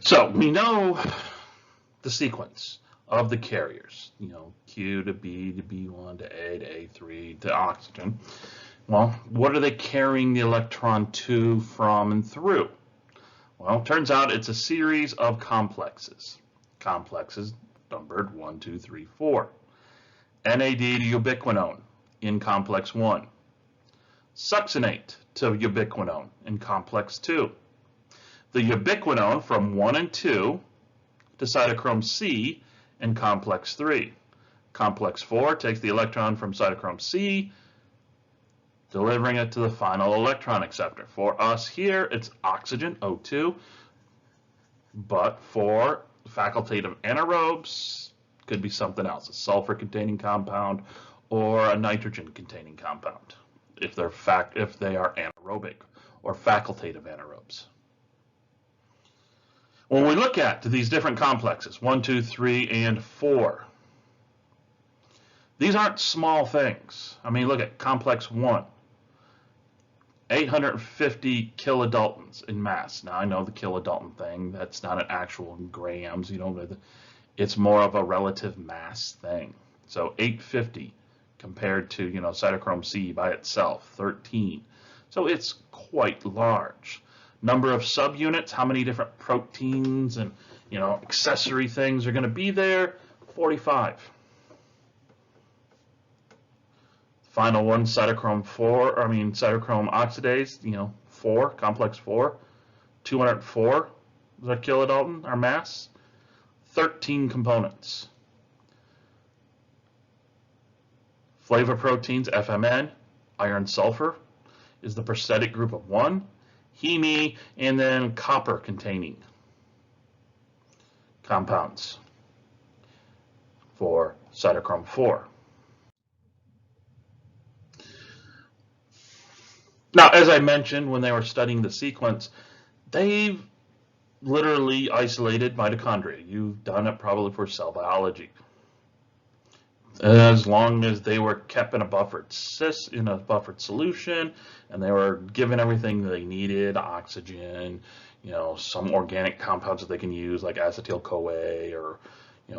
So we know the sequence of the carriers, Q to B to B1 to A3 to oxygen. Well, what are they carrying the electron to, from, and through? Well, it turns out it's a series of complexes. Complexes numbered 1, 2, 3, 4. NAD to ubiquinone in complex 1. Succinate to ubiquinone in complex 2. The ubiquinone from 1 and 2 to cytochrome C in complex 3. Complex 4 takes the electron from cytochrome C, delivering it to the final electron acceptor. For us here, it's oxygen, O2, but for facultative anaerobes, could be something else, a sulfur-containing compound or a nitrogen-containing compound, if they are anaerobic or facultative anaerobes. When we look at these different complexes, 1, 2, 3, and 4, these aren't small things. I mean, look at complex 1, 850 kilodaltons in mass. Now, I know the kilodalton thing, that's not an actual in grams, it's more of a relative mass thing. So 850 compared to, cytochrome C by itself, 13. So it's quite large. Number of subunits, how many different proteins and, accessory things are going to be there? 45. Final one, cytochrome oxidase, 4, complex 4, 204 kilodalton, our mass, 13 components. Flavoproteins, FMN, iron sulfur is the prosthetic group of 1, heme, and then copper containing compounds for cytochrome 4. Now, as I mentioned, when they were studying the sequence, they've literally isolated mitochondria. You've done it probably for cell biology. As long as they were kept in a buffered solution, and they were given everything they needed, oxygen, some organic compounds that they can use like acetyl-CoA or,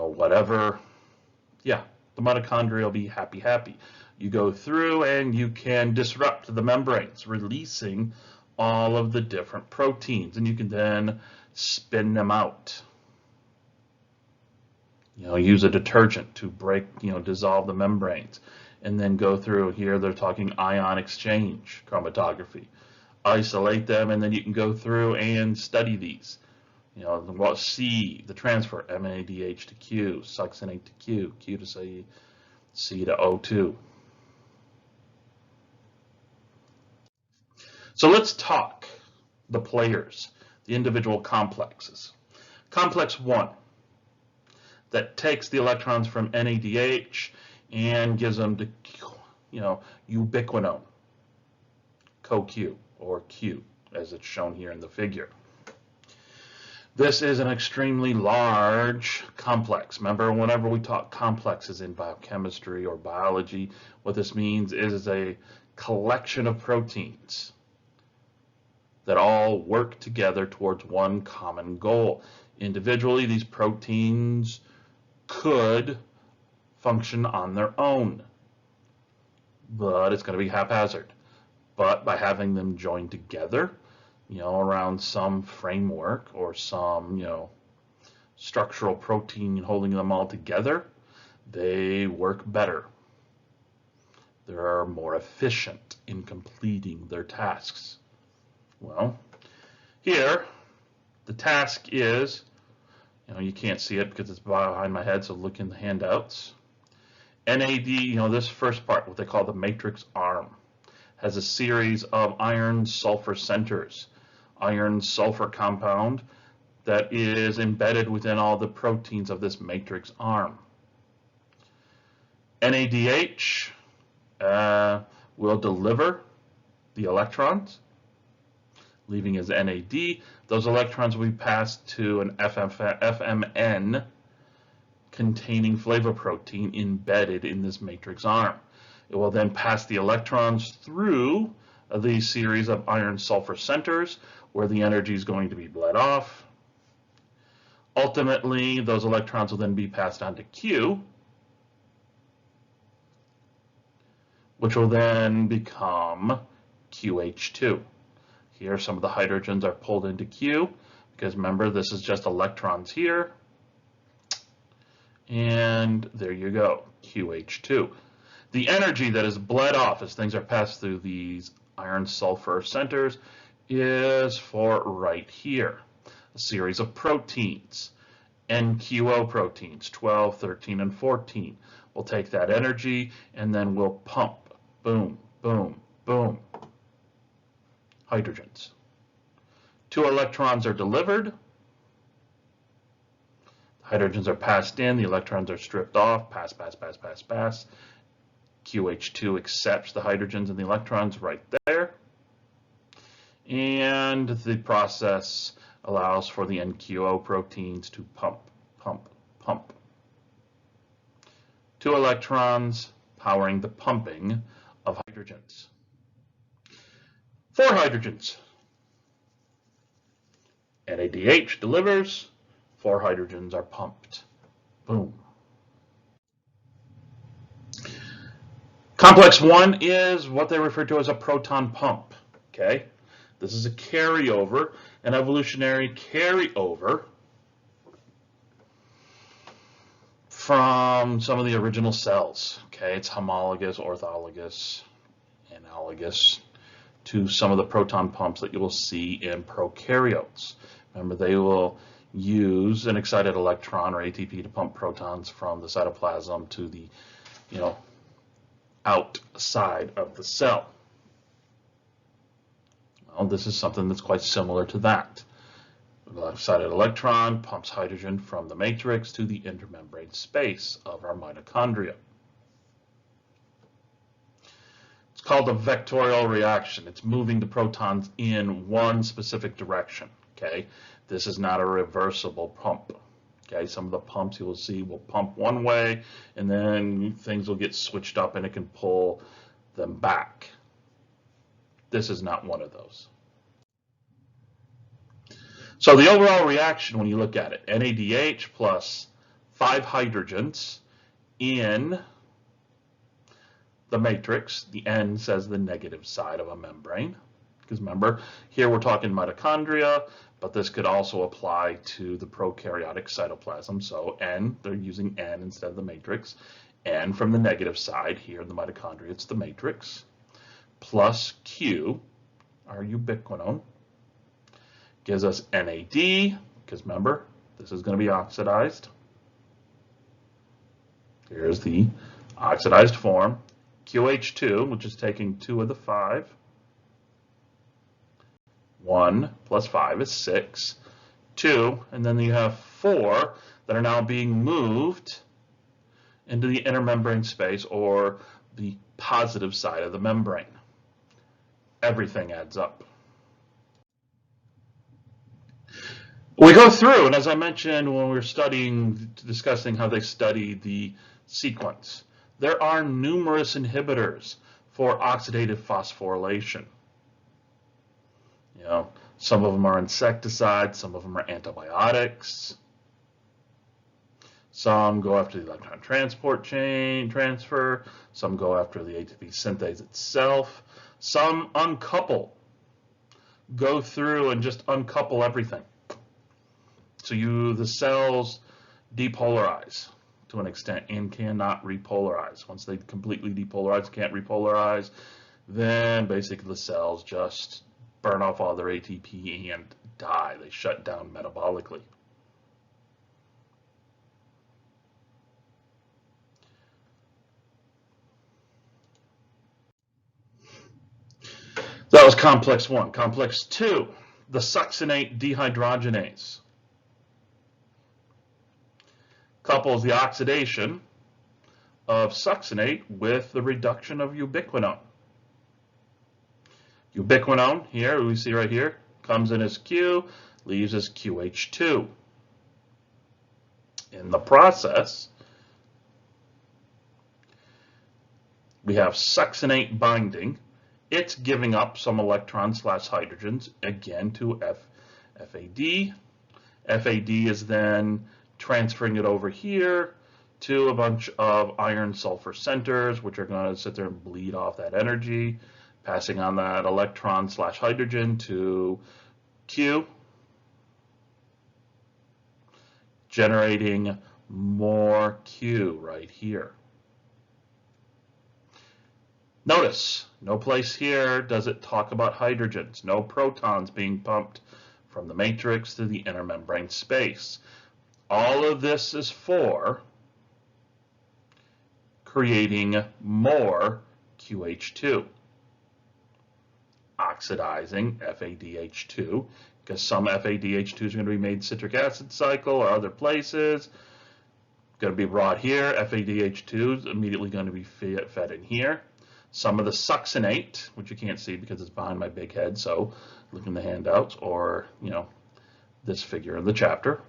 whatever. Yeah, the mitochondria will be happy. You go through and you can disrupt the membranes, releasing all of the different proteins, and you can then spin them out. Use a detergent to break, dissolve the membranes, and then go through here. They're talking ion exchange chromatography. Isolate them, and then you can go through and study these. C, the transfer, NADH to Q, succinate to Q, Q to C, C to O2. So let's talk the players, the individual complexes. Complex 1, that takes the electrons from NADH and gives them to, ubiquinone, CoQ, or Q, as it's shown here in the figure. This is an extremely large complex. Remember, whenever we talk complexes in biochemistry or biology, what this means is a collection of proteins that all work together towards one common goal. Individually, these proteins could function on their own, but it's going to be haphazard. But by having them joined together, around some framework or some, structural protein holding them all together, they work better. They're more efficient in completing their tasks. Well, here, the task is, you can't see it because it's behind my head, so look in the handouts. NAD, this first part, what they call the matrix arm, has a series of iron-sulfur centers. Iron-sulfur compound that is embedded within all the proteins of this matrix arm. NADH will deliver the electrons, leaving as NAD. Those electrons will be passed to an FMN containing flavoprotein embedded in this matrix arm. It will then pass the electrons through the series of iron-sulfur centers where the energy is going to be bled off. Ultimately, those electrons will then be passed on to Q, which will then become QH2. Here, some of the hydrogens are pulled into Q, because remember, this is just electrons here. And there you go, QH2. The energy that is bled off as things are passed through these iron-sulfur centers is for right here. A series of proteins, NQO proteins, 12, 13, and 14. We'll take that energy and then we'll pump, boom, boom, boom, hydrogens. 2 electrons are delivered. Hydrogens are passed in, the electrons are stripped off, pass, pass, pass, pass, pass. QH2 accepts the hydrogens and the electrons right there. And the process allows for the NQO proteins to pump, pump, pump. 2 electrons powering the pumping of hydrogens. 4 hydrogens. NADH delivers, 4 hydrogens are pumped. Boom. Complex 1 is what they refer to as a proton pump. Okay? This is a carryover, an evolutionary carryover from some of the original cells. Okay? It's homologous, orthologous, analogous to some of the proton pumps that you will see in prokaryotes. Remember, they will use an excited electron or ATP to pump protons from the cytoplasm to the, outside of the cell. Well, this is something that's quite similar to that. The excited electron pumps hydrogen from the matrix to the intermembrane space of our mitochondria. It's called a vectorial reaction. It's moving the protons in one specific direction. Okay, this is not a reversible pump. Okay, some of the pumps you will see will pump one way, and then things will get switched up and it can pull them back. This is not one of those. So the overall reaction, when you look at it, NADH plus 5 hydrogens in the matrix. The N says the negative side of a membrane. Because remember, here we're talking mitochondria, but this could also apply to the prokaryotic cytoplasm. So N, they're using N instead of the matrix. N from the negative side, here in the mitochondria, it's the matrix. Plus Q, our ubiquinone, gives us NAD, because remember, this is going to be oxidized. Here's the oxidized form. QH2, which is taking 2 of the 5. 1 plus 5 is 6. 2, and then you have 4 that are now being moved into the intermembrane space, or the positive side of the membrane. Everything adds up. We go through, and as I mentioned when we were discussing how they study the sequence, there are numerous inhibitors for oxidative phosphorylation. Some of them are insecticides, some of them are antibiotics. Some go after the electron transport chain transfer, some go after the ATP synthase itself, some uncouple, go through and just uncouple everything. So the cells depolarize to an extent and cannot repolarize. Once they completely depolarize, can't repolarize, then basically the cells just burn off all their ATP and die. They shut down metabolically. That was complex 1. Complex 2, the succinate dehydrogenase. Couples the oxidation of succinate with the reduction of ubiquinone. Ubiquinone, here, we see right here, comes in as Q, leaves as QH2. In the process, we have succinate binding. It's giving up some electrons/hydrogens, again to FAD, FAD is then transferring it over here to a bunch of iron sulfur centers, which are going to sit there and bleed off that energy, passing on that electron / hydrogen to Q, generating more Q right here. Notice, no place here does it talk about hydrogens, no protons being pumped from the matrix to the inner membrane space. All of this is for creating more QH2, oxidizing FADH2, because some FADH2 is going to be made citric acid cycle or other places. Going to be brought here. FADH2 is immediately going to be fed in here. Some of the succinate, which you can't see because it's behind my big head, so look in the handouts or, this figure in the chapter.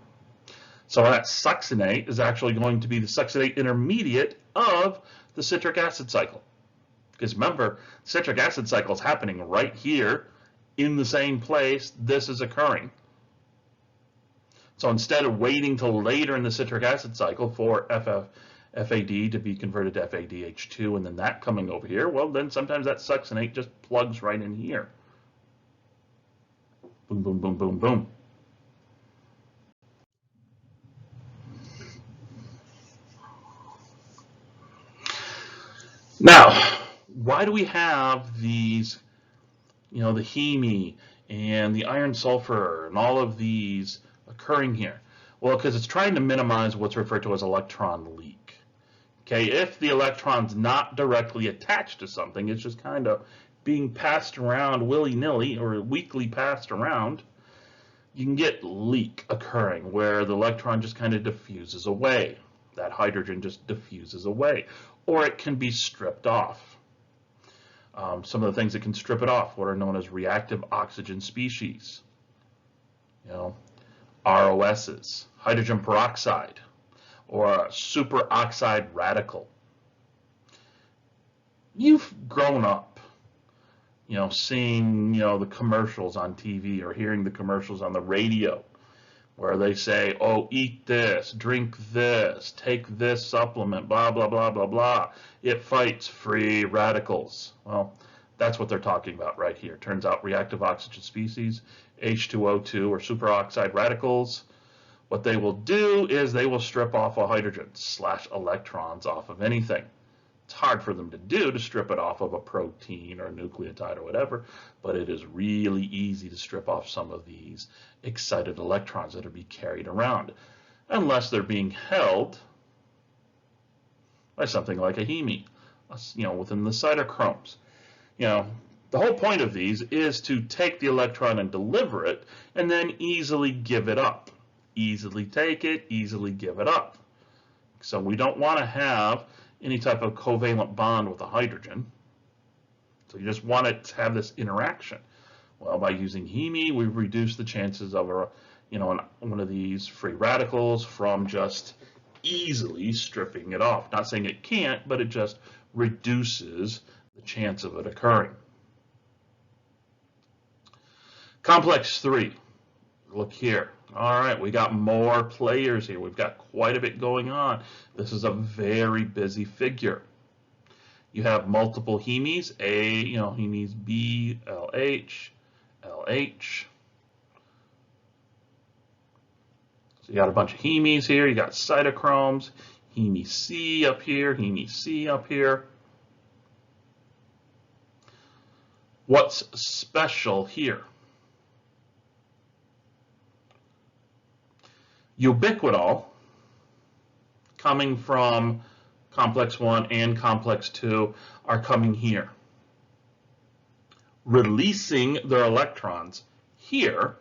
So that succinate is actually going to be the succinate intermediate of the citric acid cycle. Because remember, citric acid cycle is happening right here in the same place this is occurring. So instead of waiting till later in the citric acid cycle for FAD to be converted to FADH2 and then that coming over here, well, then sometimes that succinate just plugs right in here. Boom, boom, boom, boom, boom. Now, why do we have these, the heme and the iron sulfur and all of these occurring here? Well, because it's trying to minimize what's referred to as electron leak. Okay, if the electron's not directly attached to something, it's just kind of being passed around willy-nilly or weakly passed around, you can get leak occurring where the electron just kind of diffuses away. That hydrogen just diffuses away. Or it can be stripped off. Some of the things that can strip it off, what are known as reactive oxygen species. ROSs, hydrogen peroxide, or a superoxide radical. You've grown up, seeing, the commercials on TV or hearing the commercials on the radio where they say, oh, eat this, drink this, take this supplement, blah, blah, blah, blah, blah. It fights free radicals. Well, that's what they're talking about right here. Turns out reactive oxygen species, H2O2 or superoxide radicals, what they will do is they will strip off a hydrogen / electrons off of anything. It's hard for them to do, to strip it off of a protein or a nucleotide or whatever, but it is really easy to strip off some of these excited electrons that are being carried around, unless they're being held by something like a heme, within the cytochromes. The whole point of these is to take the electron and deliver it, and then easily give it up. Easily take it, easily give it up. So we don't want to have any type of covalent bond with a hydrogen. So you just want it to have this interaction. Well, by using heme, we reduce the chances of one of these free radicals from just easily stripping it off. Not saying it can't, but it just reduces the chance of it occurring. Complex 3. Look here. All right, we got more players here. We've got quite a bit going on. This is a very busy figure. You have multiple hemes, hemes B, LH, LH. So you got a bunch of hemes here. You got cytochromes, heme C up here, heme C up here. What's special here? Ubiquinol, coming from complex 1 and complex 2, are coming here, releasing their electrons here,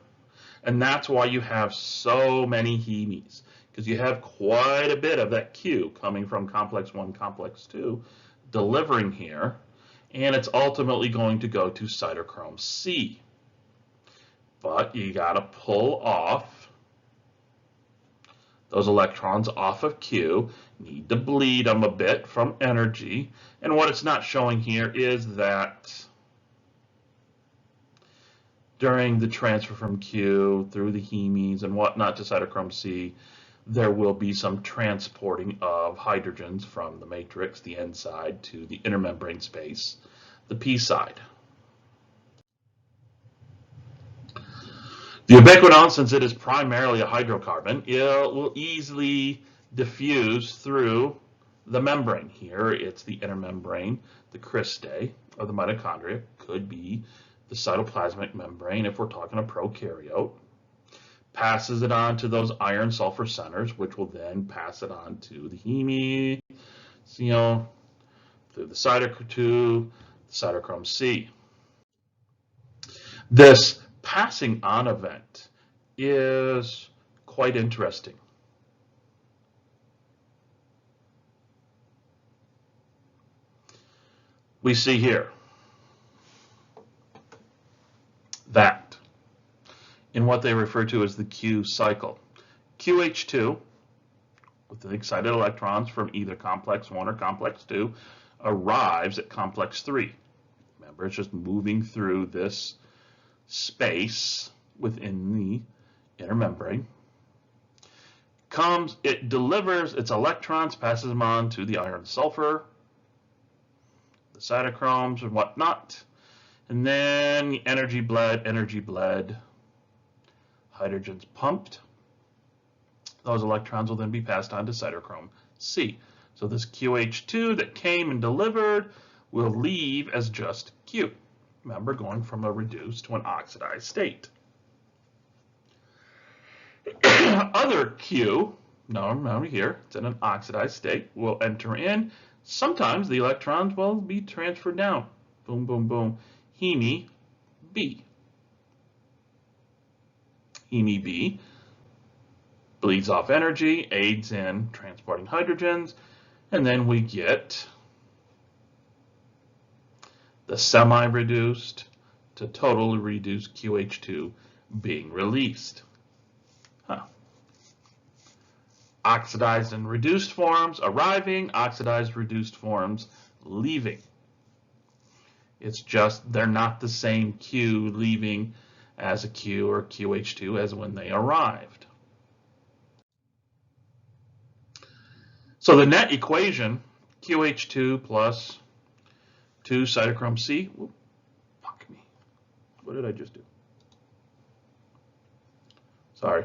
and that's why you have so many hemes, because you have quite a bit of that Q coming from complex 1, complex 2, delivering here, and it's ultimately going to go to cytochrome C. But you got to pull off those electrons off of Q, need to bleed them a bit from energy, and what it's not showing here is that during the transfer from Q through the hemes and whatnot to cytochrome C, there will be some transporting of hydrogens from the matrix, the N side, to the intermembrane space, the P side. The ubiquinone, since it is primarily a hydrocarbon, it will easily diffuse through the membrane. Here it's the intermembrane, the cristae of the mitochondria, could be the cytoplasmic membrane if we're talking a prokaryote. Passes it on to those iron sulfur centers, which will then pass it on to the heme, through the cytochrome C. This passing on event is quite interesting. We see here that in what they refer to as the Q cycle, QH2 with the excited electrons from either complex 1 or complex 2 arrives at complex 3. Remember, it's just moving through this space within the inner membrane. It delivers its electrons, passes them on to the iron sulfur, the cytochromes and whatnot, and then the energy bled, hydrogen's pumped. Those electrons will then be passed on to cytochrome C. So this QH2 that came and delivered will leave as just Q. Remember, going from a reduced to an oxidized state. Other Q, now here, it's in an oxidized state, will enter in. Sometimes the electrons will be transferred down. Boom, boom, boom. Heme B. Heme B bleeds off energy, aids in transporting hydrogens, and then we get the semi-reduced to totally reduced QH2 being released. Oxidized and reduced forms arriving, oxidized reduced forms leaving. It's just they're not the same Q leaving as a Q or QH2 as when they arrived. So the net equation, QH2 plus 2 cytochrome C, fuck me. What did I just do? Sorry.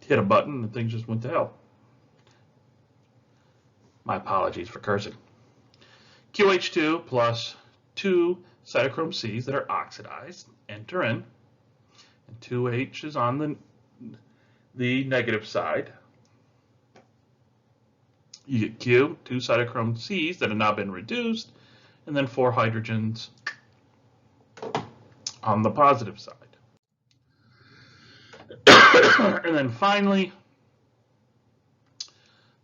Hit a button and things just went to hell. My apologies for cursing. QH2 plus 2 cytochrome Cs that are oxidized enter in, and 2H is on the negative side. You get Q, 2 cytochrome Cs that have now been reduced, and then 4 hydrogens on the positive side. And then finally,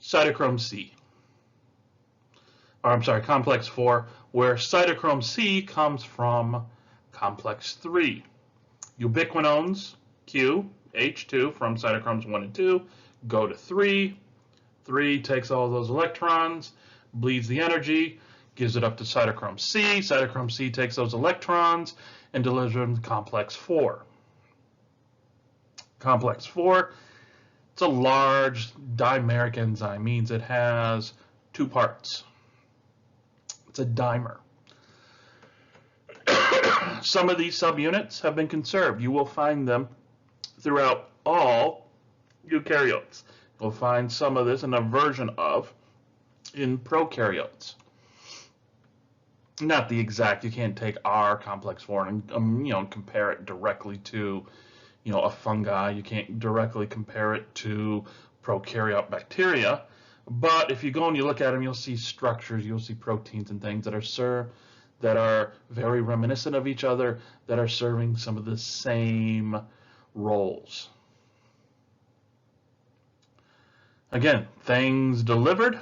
cytochrome C. Or I'm sorry, complex 4, where cytochrome C comes from complex 3. Ubiquinones, Q, H2 from cytochromes 1 and 2, go to 3. 3 takes all those electrons, bleeds the energy, gives it up to cytochrome C. Cytochrome C takes those electrons and delivers them to complex 4. Complex 4, it's a large dimeric enzyme, means it has 2 parts. It's a dimer. Some of these subunits have been conserved. You will find them throughout all eukaryotes. You'll find some of this in a version of in prokaryotes. Not the exact, you can't take our complex 4 and compare it directly to a fungi. You can't directly compare it to prokaryote bacteria. But if you go and you look at them, you'll see structures, you'll see proteins and things that are very reminiscent of each other, that are serving some of the same roles. Again, things delivered,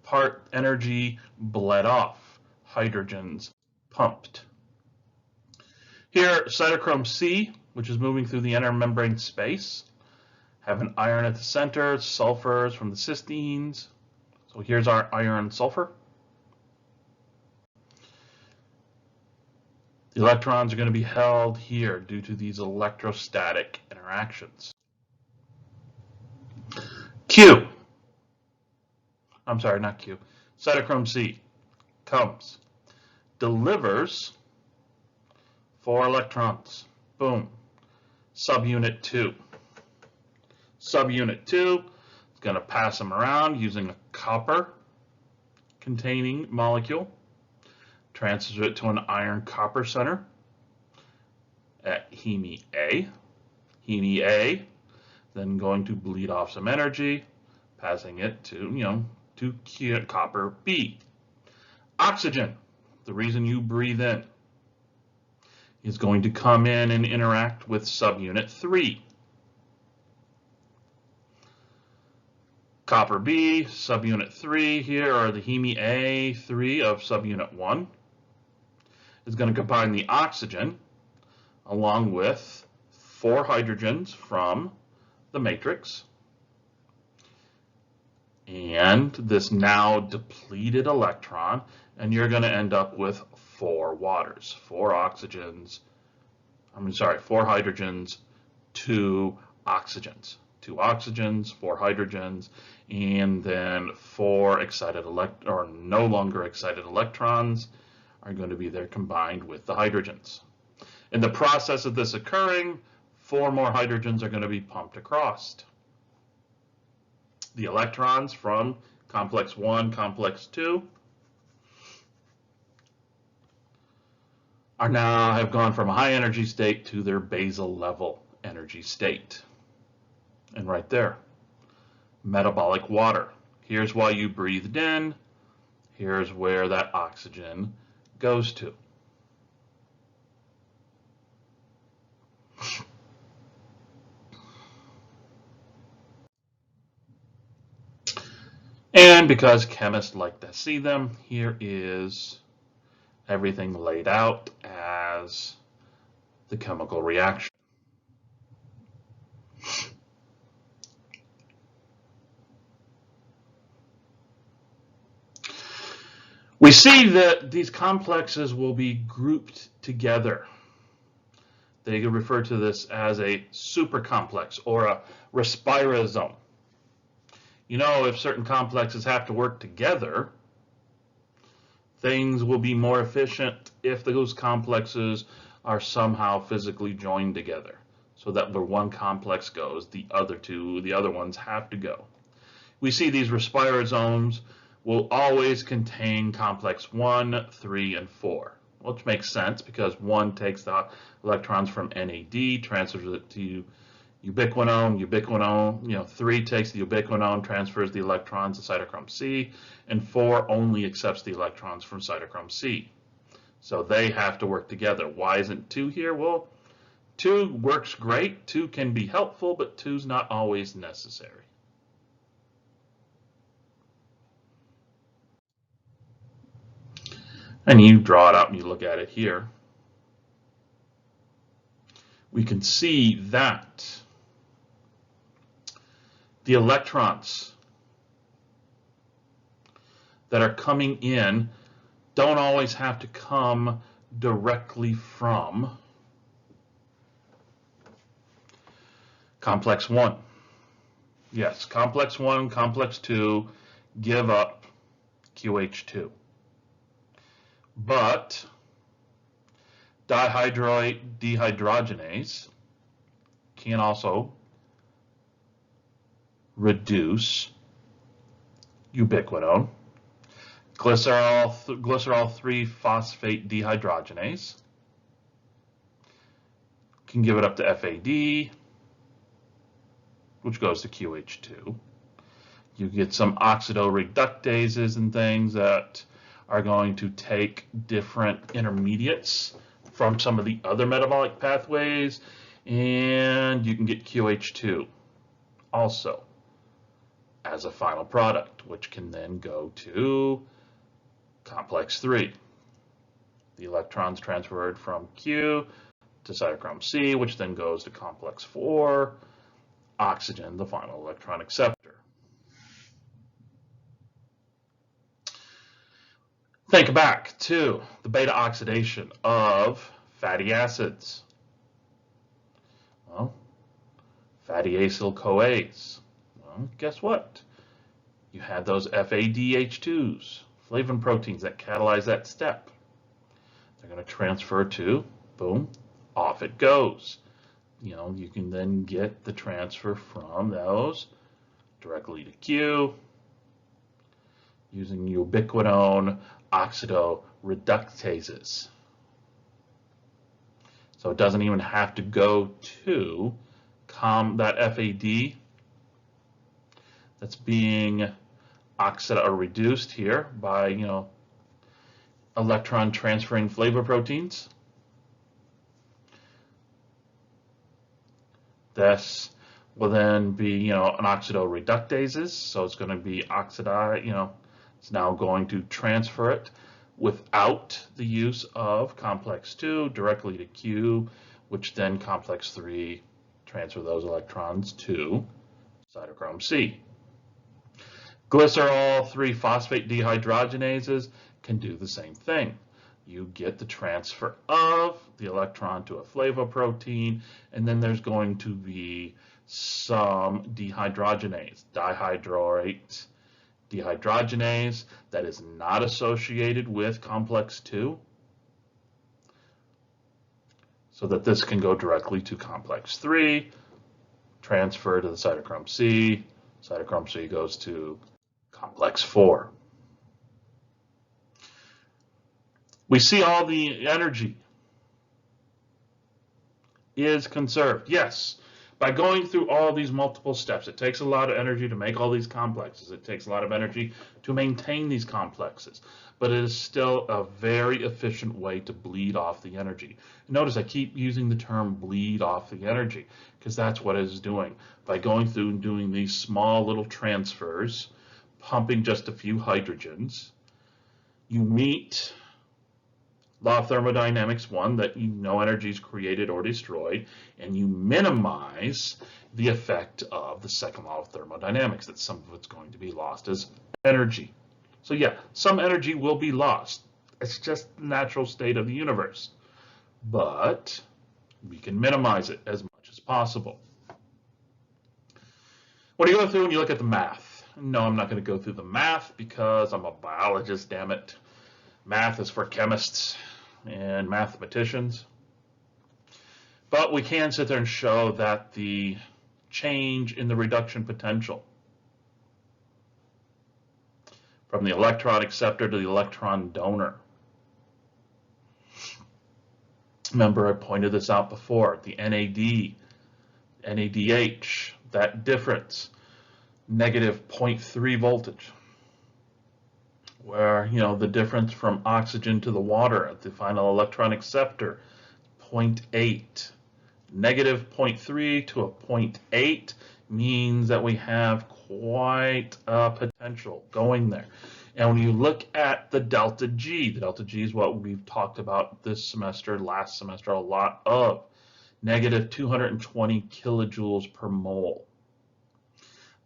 part energy bled off, hydrogens pumped. Here, cytochrome C, which is moving through the inner membrane space, have an iron at the center, sulfurs from the cysteines. So here's our iron sulfur. The electrons are going to be held here due to these electrostatic interactions. Q. I'm sorry, not Q. Cytochrome C comes, delivers 4 electrons. Boom. Subunit 2. Subunit 2 is going to pass them around using a copper-containing molecule. Transfers it to an iron-copper center at Heme A. Heme A then going to bleed off some energy, passing it to, to copper B. Oxygen, the reason you breathe in, is going to come in and interact with subunit 3. Copper B, subunit 3 here, or the Heme A3 of subunit 1, is going to combine the oxygen along with 4 hydrogens from the matrix and this now depleted electron, and you're going to end up with 4 waters, 4 hydrogens, 2 oxygens. 2 oxygens, 4 hydrogens, and then 4 no longer excited electrons are going to be there combined with the hydrogens. In the process of this occurring, 4 more hydrogens are going to be pumped across. The electrons from complex 1, complex 2 have gone from a high energy state to their basal level energy state. And right there, metabolic water. Here's why you breathed in. Here's where that oxygen goes to. And because chemists like to see them, here is everything laid out as the chemical reaction. We see that these complexes will be grouped together. They refer to this as a supercomplex or a respirosome. If certain complexes have to work together, things will be more efficient if those complexes are somehow physically joined together, so that where one complex goes, the other ones have to go. We see these respirosomes will always contain complex 1, 3, and 4, which makes sense because 1 takes the electrons from NAD, transfers it to ubiquinone, 3 takes the ubiquinone, transfers the electrons to cytochrome C, and 4 only accepts the electrons from cytochrome C. So they have to work together. Why isn't 2 here? Well, 2 works great, 2 can be helpful, but 2's not always necessary. And you draw it out and you look at it here. We can see that the electrons that are coming in don't always have to come directly from complex 1. Yes, complex 1, complex 2 give up QH2. But dehydrogenase can also reduce ubiquinone, glycerol 3-phosphate dehydrogenase, can give it up to FAD, which goes to QH2. You get some oxidoreductases and things that are going to take different intermediates from some of the other metabolic pathways, and you can get QH2 also as a final product, which can then go to complex 3. The electrons transferred from Q to cytochrome C, which then goes to complex 4, oxygen, the final electron acceptor. Think back to the beta oxidation of Fatty acids. Well, fatty acyl-CoAs. Well, guess what? You had those FADH2s, flavin proteins that catalyze that step. They're going to transfer to, boom, off it goes. You can then get the transfer from those directly to Q using ubiquinone oxidoreductases. So it doesn't even have to go to that FAD that's being oxidized or reduced here by electron transferring flavor proteins. This will then be an oxidoreductases, so it's going to be oxidized. It's now going to transfer it without the use of complex 2 directly to Q, which then complex 3 transfer those electrons to cytochrome C. Glycerol 3-phosphate dehydrogenases can do the same thing. You get the transfer of the electron to a flavoprotein, and then there's going to be some dehydrogenase, dihydroate dehydrogenase, that is not associated with complex 2, so that this can go directly to complex 3, transfer to the cytochrome C. Cytochrome C goes to complex 4. We see all the energy is conserved. Yes, by going through all these multiple steps, it takes a lot of energy to make all these complexes. It takes a lot of energy to maintain these complexes, but it is still a very efficient way to bleed off the energy. Notice I keep using the term bleed off the energy because that's what it is doing. By going through and doing these small little transfers, pumping just a few hydrogens, you meet law of thermodynamics 1, that no energy is created or destroyed, and you minimize the effect of the second law of thermodynamics, that some of it's going to be lost as energy. So yeah, some energy will be lost. It's just the natural state of the universe. But we can minimize it as much as possible. When you go through and you look at the math, no, I'm not going to go through the math because I'm a biologist, damn it. Math is for chemists and mathematicians. But we can sit there and show that the change in the reduction potential from the electron acceptor to the electron donor. Remember, I pointed this out before, the NAD, NADH, that difference, negative 0.3 voltage. Where, the difference from oxygen to the water at the final electron acceptor, 0.8. Negative 0.3 to a 0.8 means that we have quite a potential going there. And when you look at the delta G is what we've talked about this semester, last semester, a lot of, negative 220 kilojoules per mole.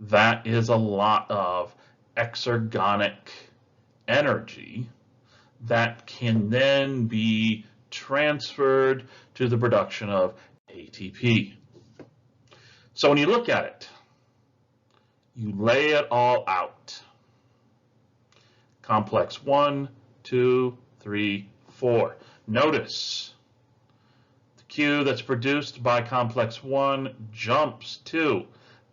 That is a lot of exergonic energy that can then be transferred to the production of ATP. So when you look at it, you lay it all out. Complex 1, 2, 3, 4. Notice the Q that's produced by complex 1 jumps to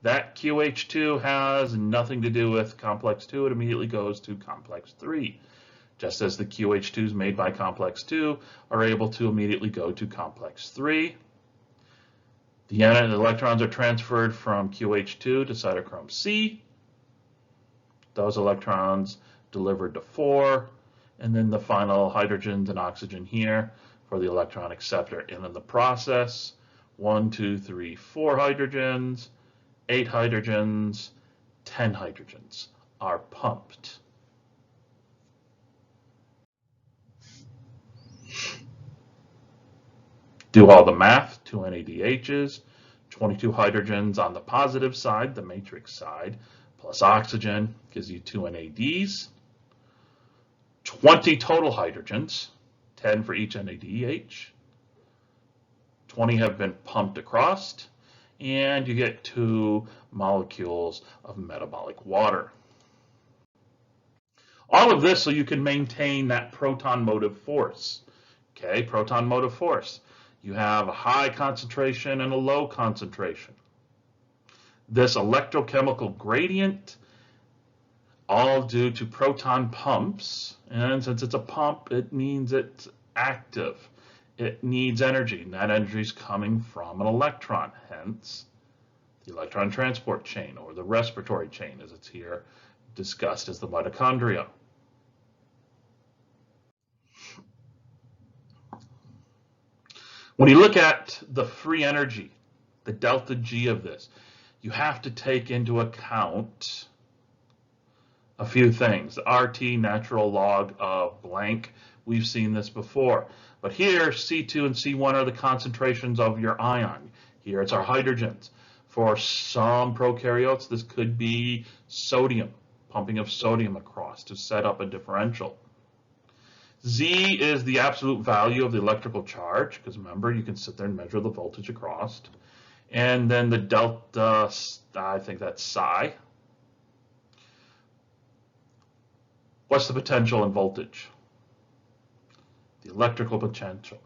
that QH2 has nothing to do with complex 2. It immediately goes to complex 3. Just as the QH2s made by complex 2 are able to immediately go to complex 3. The electrons are transferred from QH2 to cytochrome C. Those electrons delivered to 4. And then the final hydrogens and oxygen here for the electron acceptor. And in the process, 1, 2, 3, 4 hydrogens, 8 hydrogens, 10 hydrogens are pumped. Do all the math, 2 NADHs, 22 hydrogens on the positive side, the matrix side, plus oxygen gives you 2 NADs, 20 total hydrogens, 10 for each NADH, 20 have been pumped across, and you get 2 molecules of metabolic water. All of this so you can maintain that proton motive force. Okay, proton motive force. You have a high concentration and a low concentration. This electrochemical gradient, all due to proton pumps, and since it's a pump, it means it's active. It needs energy, and that energy is coming from an electron, hence the electron transport chain, or the respiratory chain, as it's here discussed as the mitochondria. When you look at the free energy, the delta G of this, you have to take into account a few things. The RT, natural log of blank, we've seen this before. But here, C2 and C1 are the concentrations of your ion. Here it's our hydrogens. For some prokaryotes, this could be sodium, pumping of sodium across to set up a differential. Z is the absolute value of the electrical charge, because remember, you can sit there and measure the voltage across. And then the delta, I think that's psi. What's the potential and voltage? The electrical potential.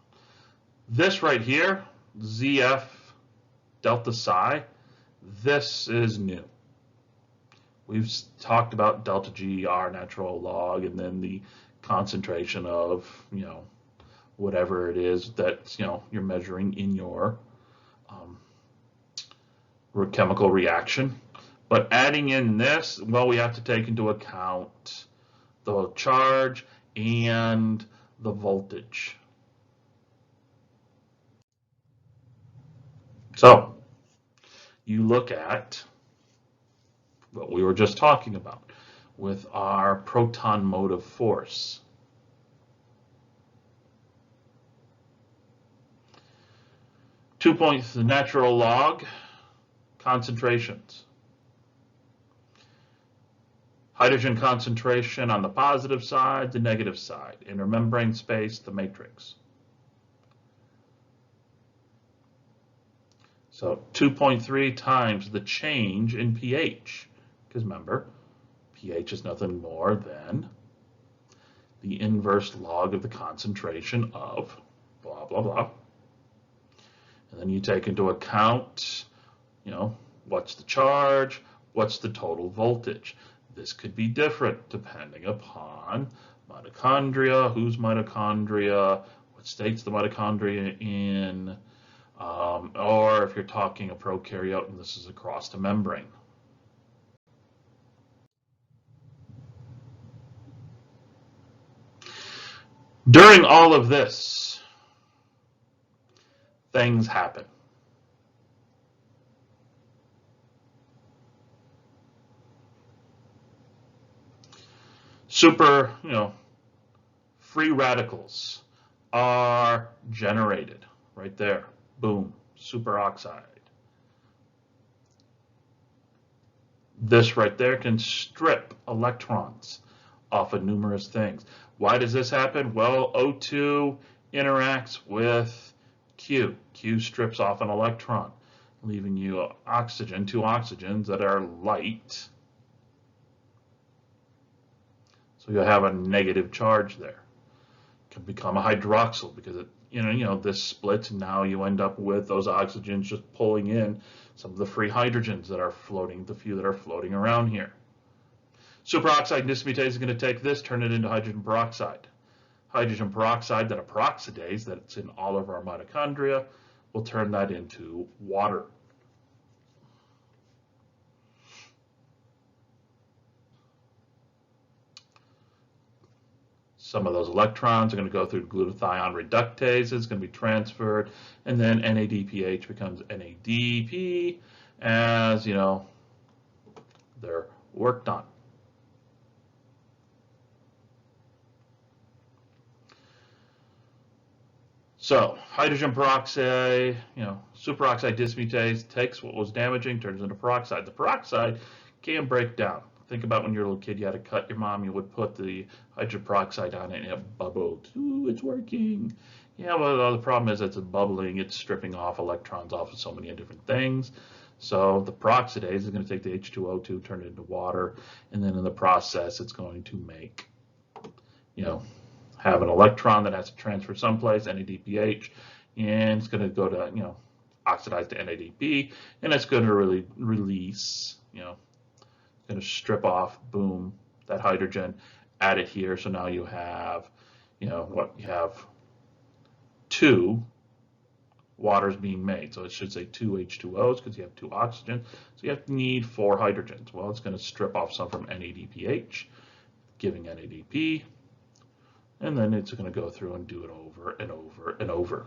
This right here, ZF delta psi, this is new. We've talked about delta G, R natural log, and then the concentration of, whatever it is that, you're measuring in your chemical reaction. But adding in this, well, we have to take into account the charge and the voltage. So you look at what we were just talking about with our proton motive force. Two points, the natural log concentrations. Hydrogen concentration on the positive side, the negative side. Intermembrane space, the matrix. So 2.3 times the change in pH. Because remember, pH is nothing more than the inverse log of the concentration of blah, blah, blah. And then you take into account, what's the charge, what's the total voltage. This could be different depending upon mitochondria, whose mitochondria, what state's the mitochondria in, or if you're talking a prokaryote and this is across the membrane. During all of this, things happen. Super, free radicals are generated right there. Boom, superoxide. This right there can strip electrons off of numerous things. Why does this happen? Well, O2 interacts with Q. Q strips off an electron, leaving you oxygen, 2 oxygens that are light. So you'll have a negative charge there. It can become a hydroxyl because it, this splits, and now you end up with those oxygens just pulling in some of the free hydrogens that are floating, the few that are floating around here. Superoxide dismutase is going to take this, turn it into hydrogen peroxide. Hydrogen peroxide, that a peroxidase that's in all of our mitochondria, will turn that into water. Some of those electrons are going to go through glutathione reductase, it's going to be transferred, and then NADPH becomes NADP as, they're worked on. So hydrogen peroxide, superoxide dismutase takes what was damaging, turns into peroxide. The peroxide can break down. Think about when you were a little kid, you had to cut your mom, you would put the hydrogen peroxide on it and it bubbled. Ooh, it's working. Yeah, well, the problem is it's bubbling, it's stripping off electrons off of so many different things. So the peroxidase is going to take the H2O2, turn it into water, and then in the process it's going to make, have an electron that has to transfer someplace, NADPH, and it's going to go to, oxidize to NADP, and it's going to really release, going to strip off, boom, that hydrogen, add it here. So now you have, you have two waters being made. So it should say two H2Os because you have two oxygens. So you need 4 hydrogens. Well, it's going to strip off some from NADPH, giving NADP, and then it's going to go through and do it over and over and over.